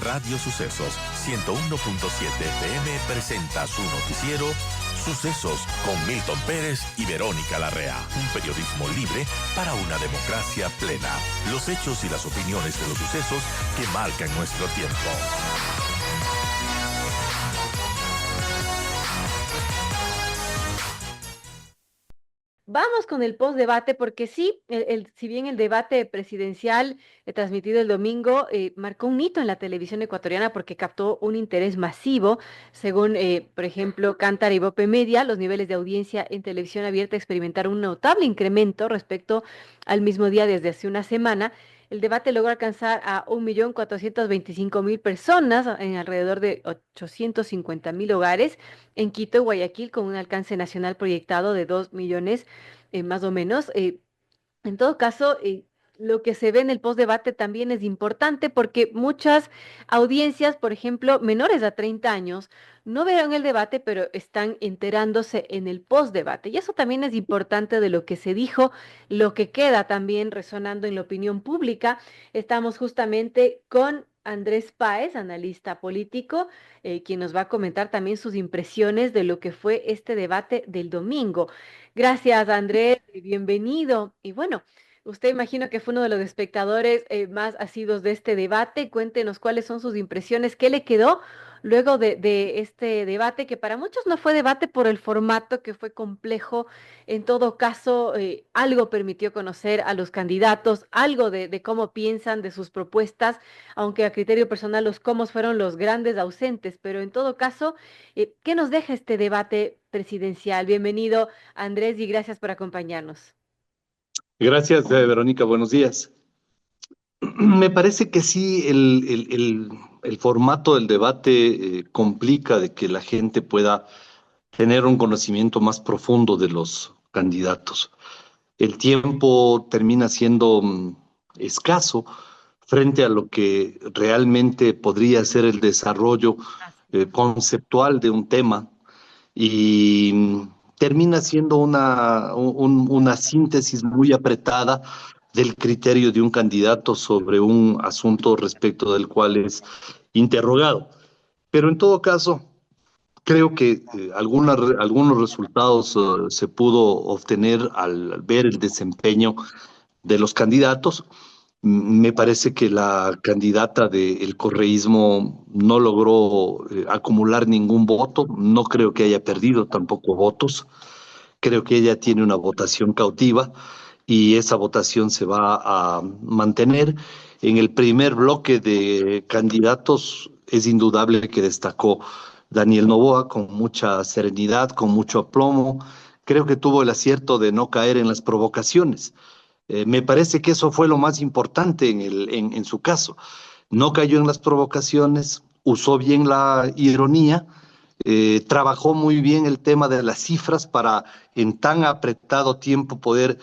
Radio Sucesos 101.7 FM presenta su noticiero Sucesos con Milton Pérez y Verónica Larrea. Un periodismo libre para una democracia plena. Los hechos y las opiniones de los sucesos que marcan nuestro tiempo. Vamos con el postdebate porque sí, si bien el debate presidencial transmitido el domingo marcó un hito en la televisión ecuatoriana porque captó un interés masivo, según, por ejemplo, Cántara y Bope Media, los niveles de audiencia en televisión abierta experimentaron un notable incremento respecto al mismo día desde hace una semana. El debate logró alcanzar a 1.425.000 personas en alrededor de 850.000 hogares en Quito y Guayaquil, con un alcance nacional proyectado de 2 millones más o menos. En todo caso, lo que se ve en el postdebate también es importante porque muchas audiencias, por ejemplo, menores a 30 años, no vieron el debate, pero están enterándose en el postdebate. Y eso también es importante de lo que se dijo, lo que queda también resonando en la opinión pública. Estamos justamente con Andrés Páez, analista político, quien nos va a comentar también sus impresiones de lo que fue este debate del domingo. Gracias, Andrés, y bienvenido. Y bueno, usted imagino que fue uno de los espectadores más asiduos de este debate. Cuéntenos cuáles son sus impresiones, qué le quedó luego de este debate, que para muchos no fue debate por el formato, que fue complejo. En todo caso, algo permitió conocer a los candidatos, algo de cómo piensan, de sus propuestas, aunque a criterio personal los cómo fueron los grandes ausentes. Pero en todo caso, ¿qué nos deja este debate presidencial? Bienvenido, Andrés, y gracias por acompañarnos. Gracias, Verónica. Buenos días. Me parece que sí, el formato del debate complica de que la gente pueda tener un conocimiento más profundo de los candidatos. El tiempo termina siendo escaso frente a lo que realmente podría ser el desarrollo Así es. conceptual de un tema y termina siendo una síntesis muy apretada del criterio de un candidato sobre un asunto respecto del cual es interrogado. Pero en todo caso, creo que algunos resultados se pudo obtener al ver el desempeño de los candidatos. Me parece que la candidata del correísmo no logró acumular ningún voto. No creo que haya perdido tampoco votos. Creo que ella tiene una votación cautiva y esa votación se va a mantener. En el primer bloque de candidatos es indudable que destacó Daniel Noboa con mucha serenidad, con mucho aplomo. Creo que tuvo el acierto de no caer en las provocaciones. Me parece que eso fue lo más importante en su caso. No cayó en las provocaciones, usó bien la ironía, trabajó muy bien el tema de las cifras para en tan apretado tiempo poder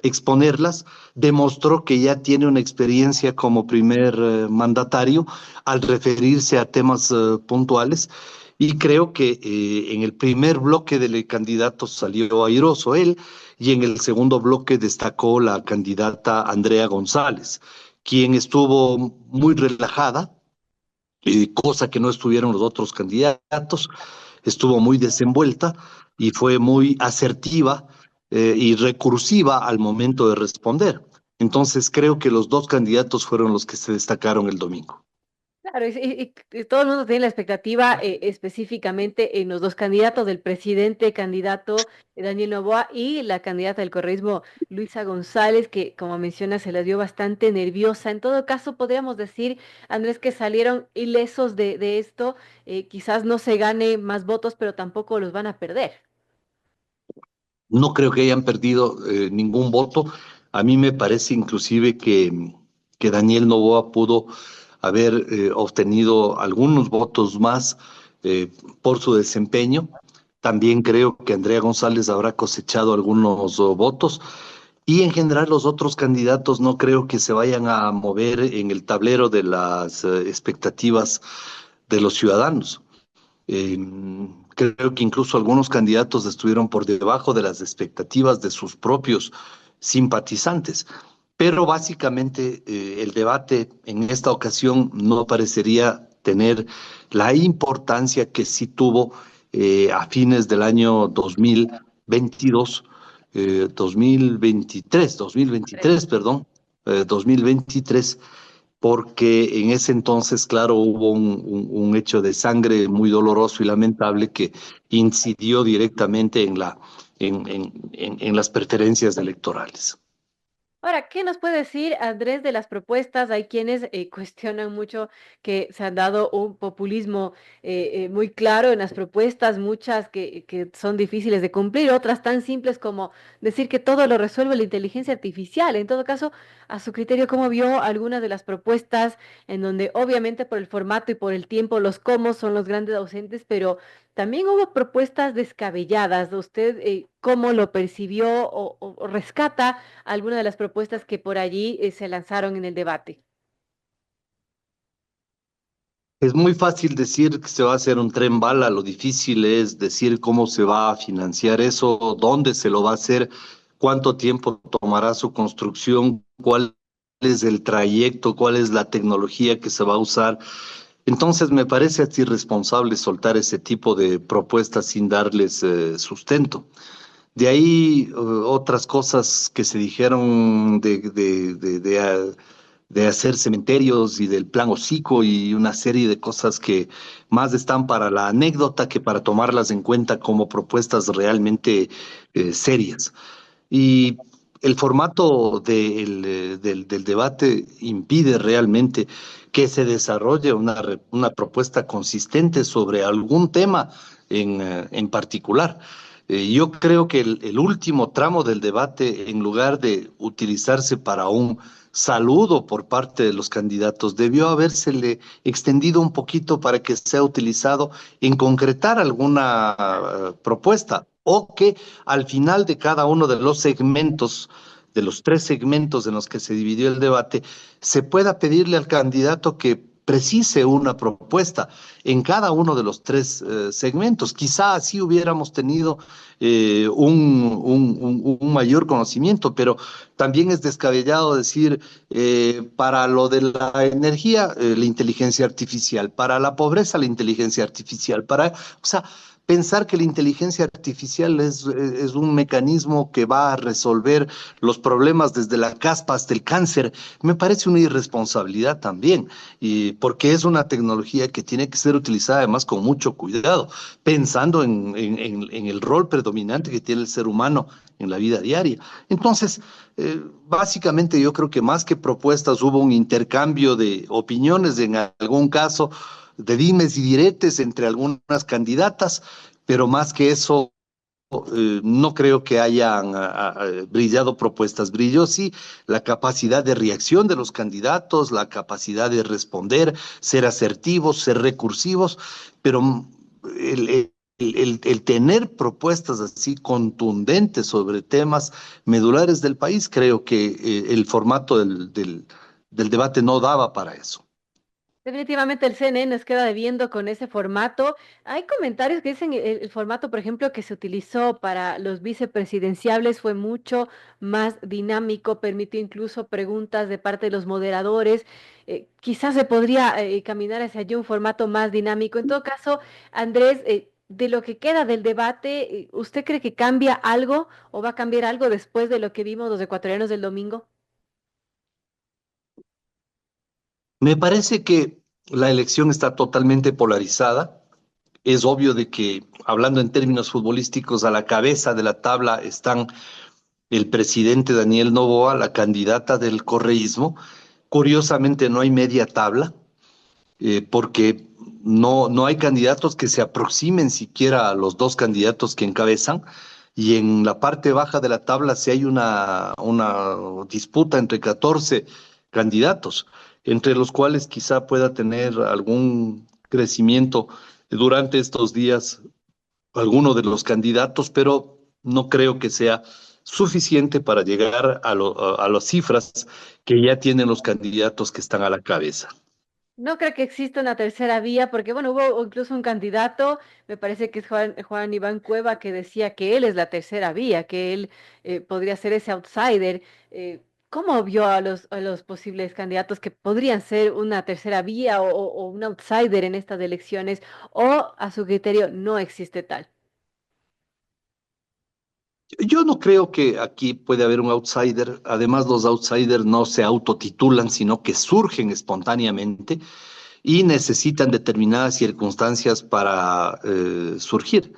exponerlas, demostró que ya tiene una experiencia como primer mandatario al referirse a temas puntuales y creo que en el primer bloque del candidato salió airoso él y en el segundo bloque destacó la candidata Andrea González, quien estuvo muy relajada, cosa que no estuvieron los otros candidatos, estuvo muy desenvuelta y fue muy asertiva y recursiva al momento de responder. Entonces creo que los dos candidatos fueron los que se destacaron el domingo. Claro, y todo el mundo tiene la expectativa específicamente en los dos candidatos, del presidente candidato Daniel Noboa y la candidata del correísmo Luisa González, que como menciona se la dio bastante nerviosa. En todo caso, podríamos decir, Andrés, que salieron ilesos de esto. Quizás no se gane más votos, pero tampoco los van a perder. No creo que hayan perdido ningún voto. A mí me parece inclusive que Daniel Noboa pudo haber obtenido algunos votos más por su desempeño. También creo que Andrea González habrá cosechado algunos votos. Y en general los otros candidatos no creo que se vayan a mover en el tablero de las expectativas de los ciudadanos. Eh, Creo que incluso algunos candidatos estuvieron por debajo de las expectativas de sus propios simpatizantes. pero básicamente el debate en esta ocasión no parecería tener la importancia que sí tuvo a fines del año 2022, 2023, perdón, 2023, porque en ese entonces, claro, hubo un hecho de sangre muy doloroso y lamentable que incidió directamente en las preferencias electorales. Ahora, ¿qué nos puede decir Andrés de las propuestas? Hay quienes cuestionan mucho que se han dado un populismo muy claro en las propuestas, muchas que son difíciles de cumplir, otras tan simples como decir que todo lo resuelve la inteligencia artificial. En todo caso, a su criterio, ¿cómo vio algunas de las propuestas en donde obviamente por el formato y por el tiempo los cómo son los grandes ausentes, pero también hubo propuestas descabelladas? ¿Usted cómo lo percibió o rescata alguna de las propuestas que por allí se lanzaron en el debate? Es muy fácil decir que se va a hacer un tren bala, lo difícil es decir cómo se va a financiar eso, dónde se lo va a hacer, cuánto tiempo tomará su construcción, cuál es el trayecto, cuál es la tecnología que se va a usar. Entonces me parece así irresponsable soltar ese tipo de propuestas sin darles sustento. De ahí otras cosas que se dijeron de hacer cementerios y del plan hocico y una serie de cosas que más están para la anécdota que para tomarlas en cuenta como propuestas realmente serias. Y el formato del debate impide realmente que se desarrolle una propuesta consistente sobre algún tema en particular. Yo creo que el último tramo del debate, en lugar de utilizarse para un saludo por parte de los candidatos, debió habérsele extendido un poquito para que sea utilizado en concretar alguna propuesta o que al final de cada uno de los segmentos, de los tres segmentos en los que se dividió el debate, se pueda pedirle al candidato que precise una propuesta en cada uno de los tres segmentos. Quizá así hubiéramos tenido un mayor conocimiento, pero también es descabellado decir para lo de la energía, la inteligencia artificial, para la pobreza, la inteligencia artificial, o sea, pensar que la inteligencia artificial es un mecanismo que va a resolver los problemas desde la caspa hasta el cáncer, me parece una irresponsabilidad también, y porque es una tecnología que tiene que ser utilizada además con mucho cuidado, pensando en el rol predominante que tiene el ser humano en la vida diaria. Entonces, básicamente yo creo que más que propuestas hubo un intercambio de opiniones en algún caso de dimes y diretes entre algunas candidatas, pero más que eso, no creo que hayan brillado propuestas. Brilló sí la capacidad de reacción de los candidatos, la capacidad de responder, ser asertivos, ser recursivos, pero el tener propuestas así contundentes sobre temas medulares del país, creo que el formato del debate no daba para eso. Definitivamente el CNN nos queda debiendo con ese formato. Hay comentarios que dicen el formato, por ejemplo, que se utilizó para los vicepresidenciables fue mucho más dinámico, permitió incluso preguntas de parte de los moderadores. Quizás se podría caminar hacia allí un formato más dinámico. En todo caso, Andrés, de lo que queda del debate, ¿usted cree que cambia algo o va a cambiar algo después de lo que vimos los ecuatorianos del domingo? Me parece que la elección está totalmente polarizada. Es obvio de que, hablando en términos futbolísticos, a la cabeza de la tabla están el presidente Daniel Noboa, la candidata del correísmo. Curiosamente no hay media tabla, porque no hay candidatos que se aproximen siquiera a los dos candidatos que encabezan. Y en la parte baja de la tabla sí hay una disputa entre 14 candidatos, entre los cuales quizá pueda tener algún crecimiento durante estos días alguno de los candidatos, pero no creo que sea suficiente para llegar a las cifras que ya tienen los candidatos que están a la cabeza. No creo que exista una tercera vía, porque bueno, hubo incluso un candidato, me parece que es Juan Iván Cueva, que decía que él es la tercera vía, que él podría ser ese outsider. ¿Cómo vio a los posibles candidatos que podrían ser una tercera vía o un outsider en estas elecciones? ¿O a su criterio no existe tal? Yo no creo que aquí puede haber un outsider. Además, los outsiders no se autotitulan, sino que surgen espontáneamente y necesitan determinadas circunstancias para surgir.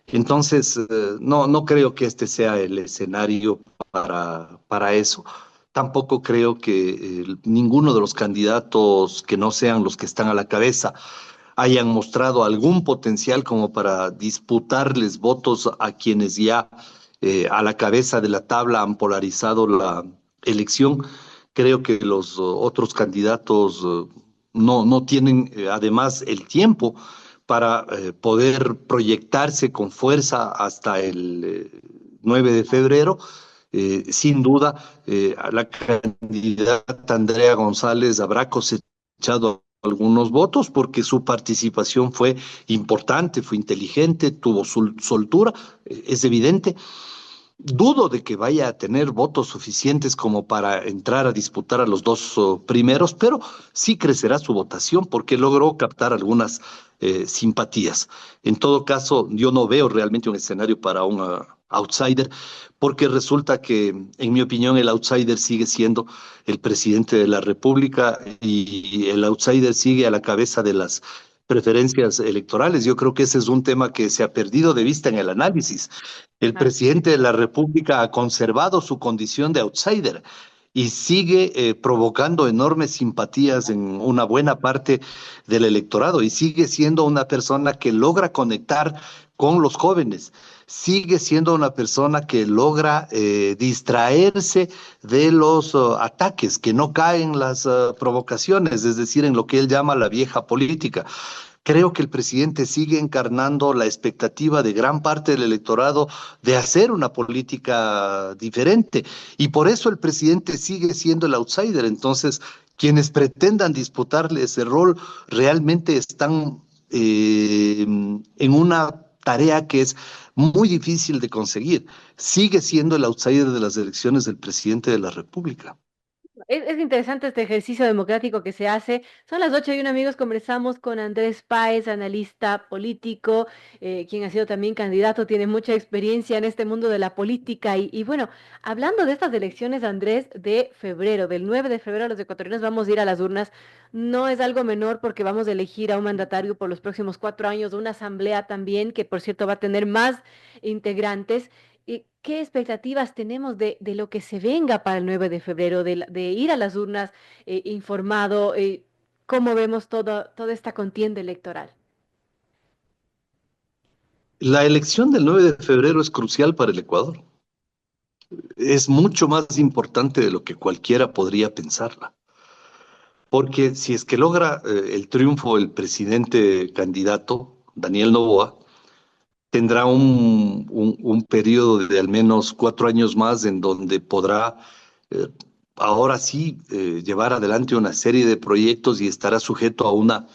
Entonces, no creo que este sea el escenario para eso. Tampoco creo que ninguno de los candidatos que no sean los que están a la cabeza hayan mostrado algún potencial como para disputarles votos a quienes ya a la cabeza de la tabla han polarizado la elección. Creo que los otros candidatos no tienen además el tiempo para poder proyectarse con fuerza hasta el 9 de febrero. Sin duda, a la candidata Andrea González habrá cosechado algunos votos porque su participación fue importante, fue inteligente, tuvo soltura, es evidente. Dudo de que vaya a tener votos suficientes como para entrar a disputar a los dos primeros, pero sí crecerá su votación porque logró captar algunas simpatías. En todo caso, yo no veo realmente un escenario para un outsider, porque resulta que, en mi opinión, el outsider sigue siendo el presidente de la República y el outsider sigue a la cabeza de las preferencias electorales. Yo creo que ese es un tema que se ha perdido de vista en el análisis. El Así es. presidente de la República ha conservado su condición de outsider y sigue provocando enormes simpatías en una buena parte del electorado y sigue siendo una persona que logra conectar con los jóvenes, sigue siendo una persona que logra distraerse de los ataques, que no caen las provocaciones, es decir, en lo que él llama la vieja política. Creo que el presidente sigue encarnando la expectativa de gran parte del electorado de hacer una política diferente y por eso el presidente sigue siendo el outsider. Entonces, quienes pretendan disputarle ese rol realmente están en una tarea que es muy difícil de conseguir. Sigue siendo el outsider de las elecciones del presidente de la República. Es interesante este ejercicio democrático que se hace. Son las 8:01, amigos. Conversamos con Andrés Páez, analista político, quien ha sido también candidato, tiene mucha experiencia en este mundo de la política. Y bueno, hablando de estas elecciones, Andrés, de febrero, del 9 de febrero, los ecuatorianos vamos a ir a las urnas. No es algo menor porque vamos a elegir a un mandatario por los próximos 4 años, una asamblea también, que por cierto va a tener más integrantes. ¿Qué expectativas tenemos de lo que se venga para el 9 de febrero, de ir a las urnas informado? ¿Cómo vemos toda esta contienda electoral? La elección del 9 de febrero es crucial para el Ecuador. Es mucho más importante de lo que cualquiera podría pensarla. Porque si es que logra el triunfo el presidente candidato, Daniel Noboa, tendrá un periodo de al menos 4 años más en donde podrá eh, ahora sí llevar adelante una serie de proyectos y estará sujeto a una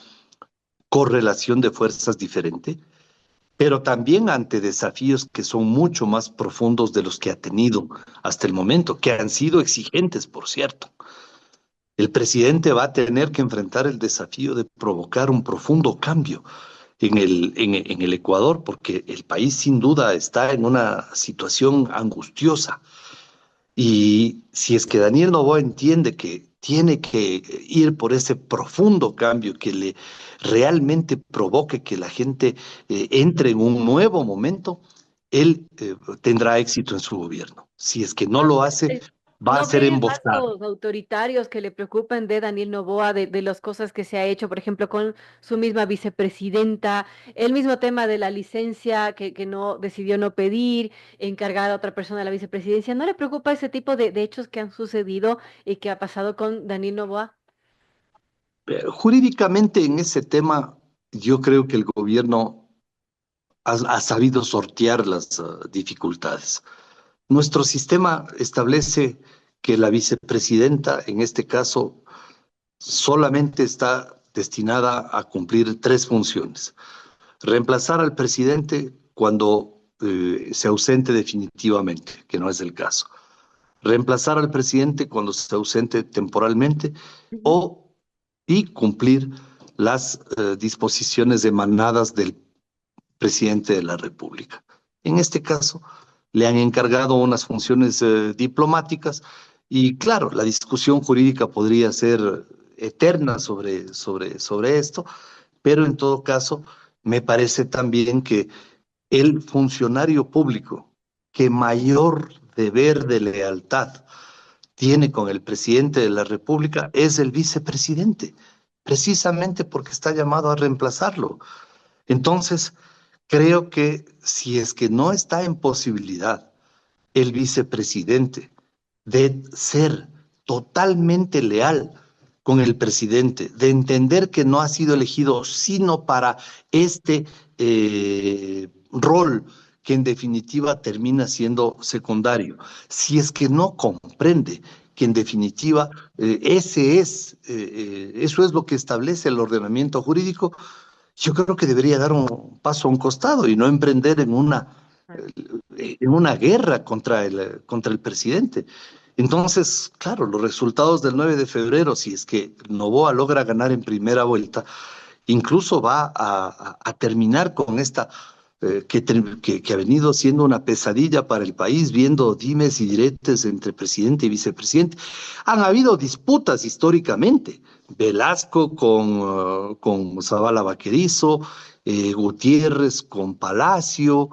correlación de fuerzas diferente, pero también ante desafíos que son mucho más profundos de los que ha tenido hasta el momento, que han sido exigentes, por cierto. El presidente va a tener que enfrentar el desafío de provocar un profundo cambio en el Ecuador, porque el país sin duda está en una situación angustiosa. Y si es que Daniel Noboa entiende que tiene que ir por ese profundo cambio que le realmente provoque que la gente entre en un nuevo momento, él tendrá éxito en su gobierno. Si es que no ¿No, lo hace, va a no ser ve emboscado. rasgos autoritarios que le preocupan de Daniel Noboa, de las cosas que se ha hecho, por ejemplo, con su misma vicepresidenta, el mismo tema de la licencia que no decidió no pedir, encargar a otra persona de la vicepresidencia? ¿No le preocupa ese tipo de hechos que han sucedido y que ha pasado con Daniel Noboa? Jurídicamente en ese tema, yo creo que el gobierno ha sabido sortear las dificultades. Nuestro sistema establece que la vicepresidenta, en este caso, solamente está destinada a cumplir tres funciones. Reemplazar al presidente cuando se ausente definitivamente, que no es el caso. reemplazar al presidente cuando se ausente temporalmente Ujú. o y cumplir las disposiciones emanadas del presidente de la República. En este caso, le han encargado unas funciones diplomáticas y claro, la discusión jurídica podría ser eterna sobre esto, pero en todo caso, me parece también que el funcionario público que mayor deber de lealtad tiene con el presidente de la República es el vicepresidente, precisamente porque está llamado a reemplazarlo. Entonces, creo que si es que no está en posibilidad el vicepresidente de ser totalmente leal con el presidente, de entender que no ha sido elegido sino para este rol que en definitiva termina siendo secundario. Si es que no comprende que en definitiva eso es lo que establece el ordenamiento jurídico, yo creo que debería dar un paso a un costado y no emprender en una guerra contra el presidente. Entonces, claro, los resultados del 9 de febrero, si es que Noboa logra ganar en primera vuelta, incluso va a terminar con esta que ha venido siendo una pesadilla para el país, viendo dimes y diretes entre presidente y vicepresidente. Han habido disputas históricamente. Velasco con Zavala Vaquerizo, Gutiérrez con Palacio,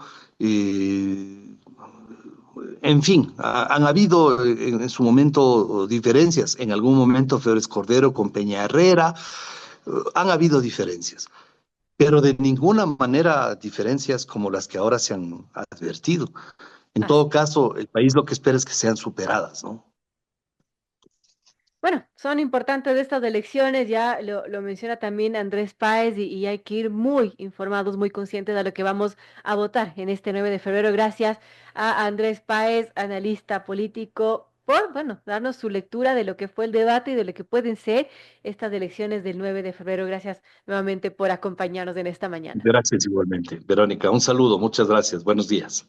en fin, han habido en su momento diferencias. En algún momento Flores Cordero con Peña Herrera, han habido diferencias, pero de ninguna manera diferencias como las que ahora se han advertido. En todo Así. caso, el país lo que espera es que sean superadas, ¿no? Bueno, son importantes estas elecciones, ya lo menciona también Andrés Páez y hay que ir muy informados, muy conscientes de lo que vamos a votar en este 9 de febrero. Gracias a Andrés Páez, analista político, por, bueno, darnos su lectura de lo que fue el debate y de lo que pueden ser estas elecciones del 9 de febrero. Gracias nuevamente por acompañarnos en esta mañana. Gracias igualmente. Verónica, un saludo, muchas gracias, buenos días.